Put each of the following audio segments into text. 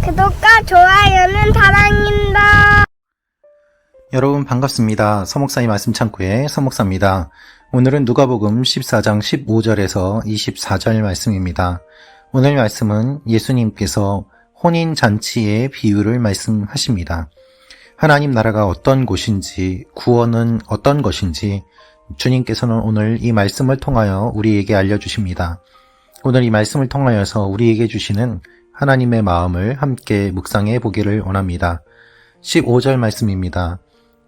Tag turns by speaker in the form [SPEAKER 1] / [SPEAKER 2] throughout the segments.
[SPEAKER 1] 구독과 좋아요는 사랑입니다.
[SPEAKER 2] 여러분 반갑습니다. 서목사의 말씀 창고의 서목사입니다. 오늘은 누가복음 14장 15절에서 24절 말씀입니다. 오늘 말씀은 예수님께서 혼인잔치의 비유를 말씀하십니다. 하나님 나라가 어떤 곳인지, 구원은 어떤 것인지 주님께서는 오늘 이 말씀을 통하여 우리에게 알려주십니다. 오늘 이 말씀을 통하여서 우리에게 주시는 하나님의 마음을 함께 묵상해 보기를 원합니다. 15절 말씀입니다.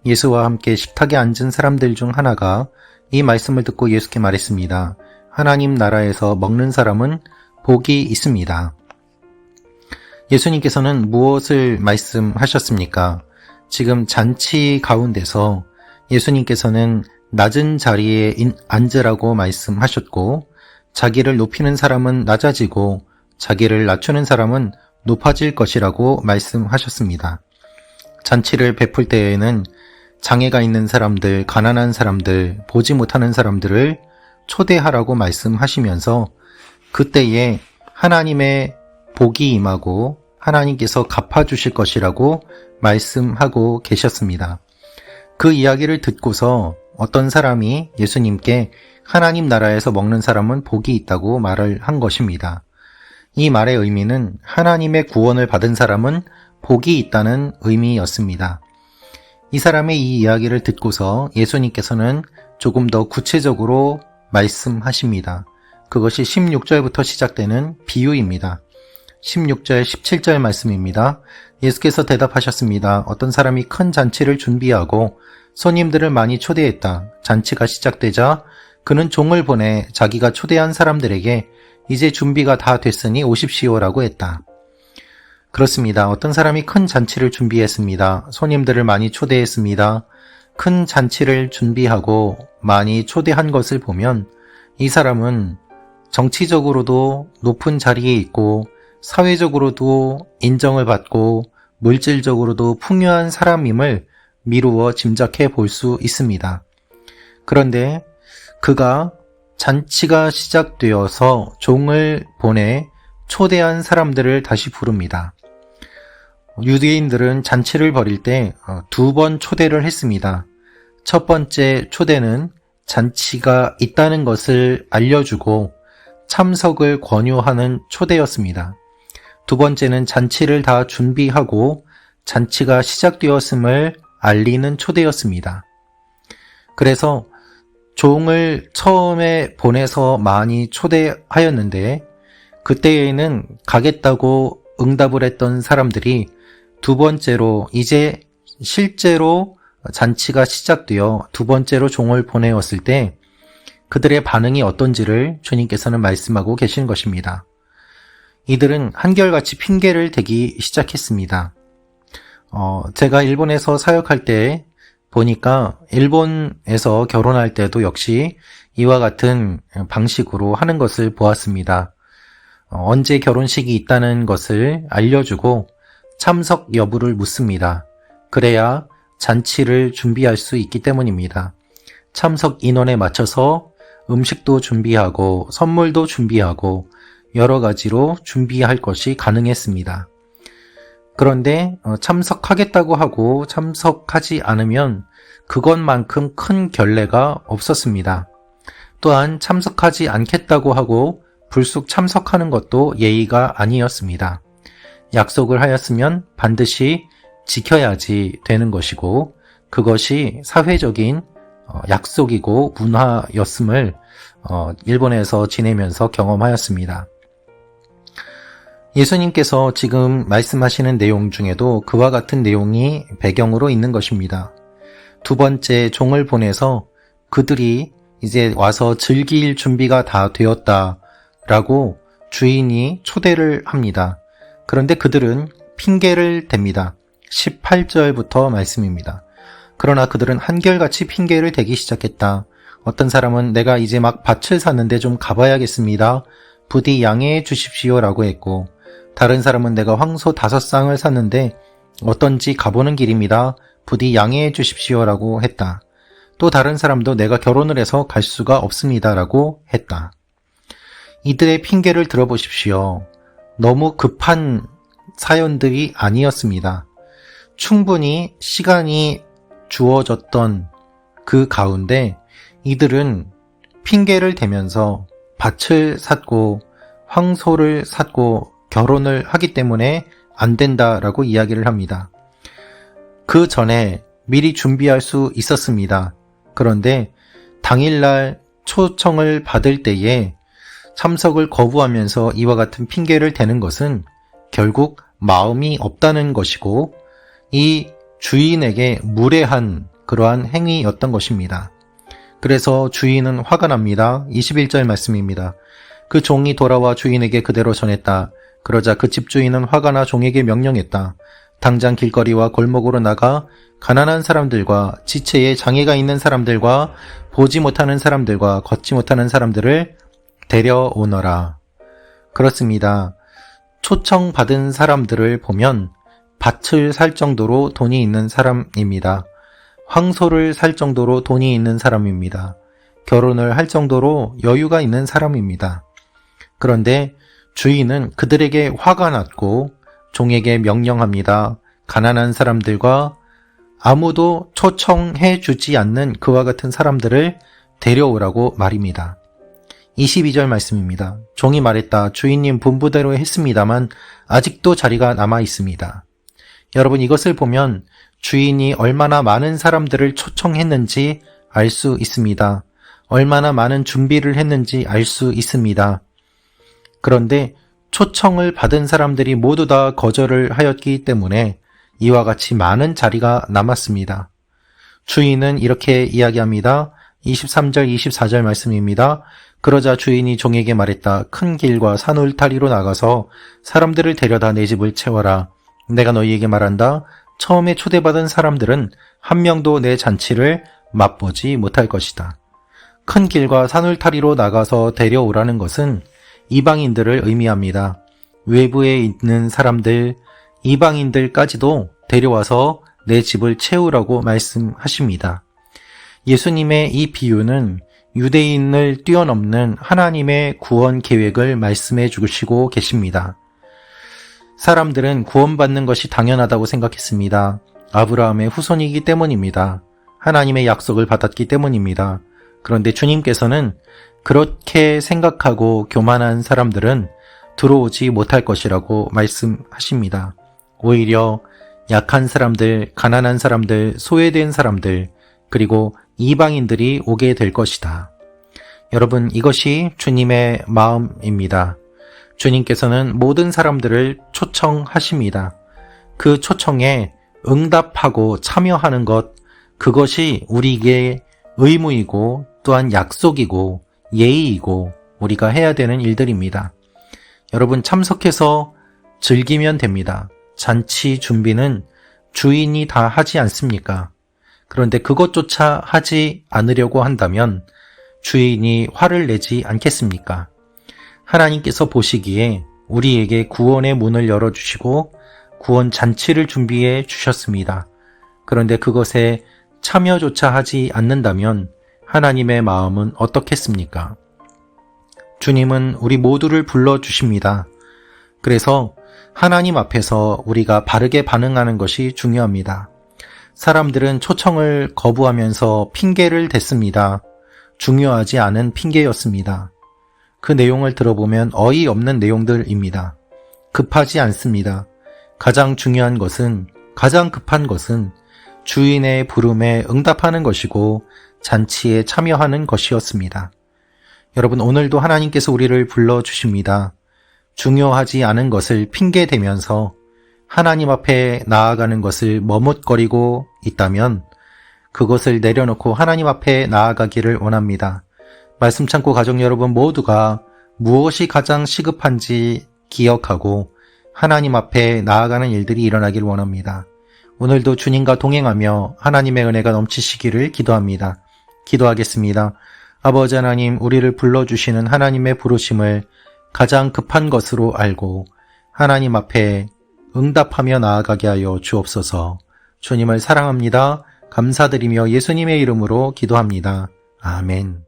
[SPEAKER 2] 예수와 함께 식탁에 앉은 사람들 중 하나가 이 말씀을 듣고 예수께 말했습니다. 하나님 나라에서 먹는 사람은 복이 있습니다. 예수님께서는 무엇을 말씀하셨습니까? 지금 잔치 가운데서 예수님께서는 낮은 자리에 앉으라고 말씀하셨고, 자기를 높이는 사람은 낮아지고 자기를 낮추는 사람은 높아질 것이라고 말씀하셨습니다. 잔치를 베풀 때에는 장애가 있는 사람들, 가난한 사람들, 보지 못하는 사람들을 초대하라고 말씀하시면서 그때에 하나님의 복이 임하고 하나님께서 갚아주실 것이라고 말씀하고 계셨습니다. 그 이야기를 듣고서 어떤 사람이 예수님께 하나님 나라에서 먹는 사람은 복이 있다고 말을 한 것입니다. 이 말의 의미는 하나님의 구원을 받은 사람은 복이 있다는 의미였습니다. 이 사람의 이 이야기를 듣고서 예수님께서는 조금 더 구체적으로 말씀하십니다. 그것이 16절부터 시작되는 비유입니다. 16절, 17절 말씀입니다. 예수께서 대답하셨습니다. 어떤 사람이 큰 잔치를 준비하고 손님들을 많이 초대했다. 잔치가 시작되자 그는 종을 보내 자기가 초대한 사람들에게 이제 준비가 다 됐으니 오십시오라고 했다. 그렇습니다. 어떤 사람이 큰 잔치를 준비했습니다. 손님들을 많이 초대했습니다. 큰 잔치를 준비하고 많이 초대한 것을 보면 이 사람은 정치적으로도 높은 자리에 있고 사회적으로도 인정을 받고 물질적으로도 풍요한 사람임을 미루어 짐작해 볼 수 있습니다. 그런데 그가 잔치가 시작되어서 종을 보내 초대한 사람들을 다시 부릅니다. 유대인들은 잔치를 벌일 때 2번 초대를 했습니다. 첫 번째 초대는 잔치가 있다는 것을 알려주고 참석을 권유하는 초대였습니다. 두 번째는 잔치를 다 준비하고 잔치가 시작되었음을 알리는 초대였습니다. 그래서 종을 처음에 보내서 많이 초대하였는데 그때에는 가겠다고 응답을 했던 사람들이 두 번째로 이제 실제로 잔치가 시작되어 두 번째로 종을 보내었을 때 그들의 반응이 어떤지를 주님께서는 말씀하고 계신 것입니다. 이들은 한결같이 핑계를 대기 시작했습니다. 제가 일본에서 사역할 때 보니까 일본에서 결혼할 때도 역시 이와 같은 방식으로 하는 것을 보았습니다. 언제 결혼식이 있다는 것을 알려주고 참석 여부를 묻습니다. 그래야 잔치를 준비할 수 있기 때문입니다. 참석 인원에 맞춰서 음식도 준비하고 선물도 준비하고 여러 가지로 준비할 것이 가능했습니다. 그런데 참석하겠다고 하고 참석하지 않으면 그것만큼 큰 결례가 없었습니다. 또한 참석하지 않겠다고 하고 불쑥 참석하는 것도 예의가 아니었습니다. 약속을 하였으면 반드시 지켜야지 되는 것이고 그것이 사회적인 약속이고 문화였음을 일본에서 지내면서 경험하였습니다. 예수님께서 지금 말씀하시는 내용 중에도 그와 같은 내용이 배경으로 있는 것입니다. 두 번째 종을 보내서 그들이 이제 와서 즐길 준비가 다 되었다라고 주인이 초대를 합니다. 그런데 그들은 핑계를 댑니다. 18절부터 말씀입니다. 그러나 그들은 한결같이 핑계를 대기 시작했다. 어떤 사람은 내가 이제 막 밭을 샀는데 좀 가봐야겠습니다. 부디 양해해 주십시오라고 했고, 다른 사람은 내가 황소 5쌍을 샀는데 어떤지 가보는 길입니다. 부디 양해해 주십시오라고 했다. 또 다른 사람도 내가 결혼을 해서 갈 수가 없습니다라고 했다. 이들의 핑계를 들어보십시오. 너무 급한 사연들이 아니었습니다. 충분히 시간이 주어졌던 그 가운데 이들은 핑계를 대면서 밭을 샀고 황소를 샀고 결혼을 하기 때문에 안 된다라고 이야기를 합니다. 그 전에 미리 준비할 수 있었습니다. 그런데 당일날 초청을 받을 때에 참석을 거부하면서 이와 같은 핑계를 대는 것은 결국 마음이 없다는 것이고 이 주인에게 무례한 그러한 행위였던 것입니다. 그래서 주인은 화가 납니다. 21절 말씀입니다. 그 종이 돌아와 주인에게 그대로 전했다. 그러자 그 집주인은 화가 나 종에게 명령했다. 당장 길거리와 골목으로 나가 가난한 사람들과 지체에 장애가 있는 사람들과 보지 못하는 사람들과 걷지 못하는 사람들을 데려오너라. 그렇습니다. 초청받은 사람들을 보면 밭을 살 정도로 돈이 있는 사람입니다. 황소를 살 정도로 돈이 있는 사람입니다. 결혼을 할 정도로 여유가 있는 사람입니다. 그런데 주인은 그들에게 화가 났고 종에게 명령합니다. 가난한 사람들과 아무도 초청해 주지 않는 그와 같은 사람들을 데려오라고 말입니다. 22절 말씀입니다. 종이 말했다. 주인님 분부대로 했습니다만 아직도 자리가 남아 있습니다. 여러분, 이것을 보면 주인이 얼마나 많은 사람들을 초청했는지 알 수 있습니다. 얼마나 많은 준비를 했는지 알 수 있습니다. 그런데 초청을 받은 사람들이 모두 다 거절을 하였기 때문에 이와 같이 많은 자리가 남았습니다. 주인은 이렇게 이야기합니다. 23절, 24절 말씀입니다. 그러자 주인이 종에게 말했다. 큰 길과 산울타리로 나가서 사람들을 데려다 내 집을 채워라. 내가 너희에게 말한다. 처음에 초대받은 사람들은 한 명도 내 잔치를 맛보지 못할 것이다. 큰 길과 산울타리로 나가서 데려오라는 것은 이방인들을 의미합니다. 외부에 있는 사람들, 이방인들까지도 데려와서 내 집을 채우라고 말씀하십니다. 예수님의 이 비유는 유대인을 뛰어넘는 하나님의 구원 계획을 말씀해 주시고 계십니다. 사람들은 구원받는 것이 당연하다고 생각했습니다. 아브라함의 후손이기 때문입니다. 하나님의 약속을 받았기 때문입니다. 그런데 주님께서는 그렇게 생각하고 교만한 사람들은 들어오지 못할 것이라고 말씀하십니다. 오히려 약한 사람들, 가난한 사람들, 소외된 사람들, 그리고 이방인들이 오게 될 것이다. 여러분, 이것이 주님의 마음입니다. 주님께서는 모든 사람들을 초청하십니다. 그 초청에 응답하고 참여하는 것, 그것이 우리에게 의무이고 또한 약속이고 예의이고 우리가 해야 되는 일들입니다. 여러분, 참석해서 즐기면 됩니다. 잔치 준비는 주인이 다 하지 않습니까? 그런데 그것조차 하지 않으려고 한다면 주인이 화를 내지 않겠습니까? 하나님께서 보시기에 우리에게 구원의 문을 열어주시고 구원 잔치를 준비해 주셨습니다. 그런데 그것에 참여조차 하지 않는다면 하나님의 마음은 어떻겠습니까? 주님은 우리 모두를 불러주십니다. 그래서 하나님 앞에서 우리가 바르게 반응하는 것이 중요합니다. 사람들은 초청을 거부하면서 핑계를 댔습니다. 중요하지 않은 핑계였습니다. 그 내용을 들어보면 어이없는 내용들입니다. 급하지 않습니다. 가장 중요한 것은, 가장 급한 것은 주인의 부름에 응답하는 것이고 잔치에 참여하는 것이었습니다. 여러분, 오늘도 하나님께서 우리를 불러주십니다. 중요하지 않은 것을 핑계대면서 하나님 앞에 나아가는 것을 머뭇거리고 있다면 그것을 내려놓고 하나님 앞에 나아가기를 원합니다. 말씀 참고 가족 여러분 모두가 무엇이 가장 시급한지 기억하고 하나님 앞에 나아가는 일들이 일어나기를 원합니다. 오늘도 주님과 동행하며 하나님의 은혜가 넘치시기를 기도합니다. 기도하겠습니다. 아버지 하나님, 우리를 불러주시는 하나님의 부르심을 가장 급한 것으로 알고 하나님 앞에 응답하며 나아가게 하여 주옵소서. 주님을 사랑합니다. 감사드리며 예수님의 이름으로 기도합니다. 아멘.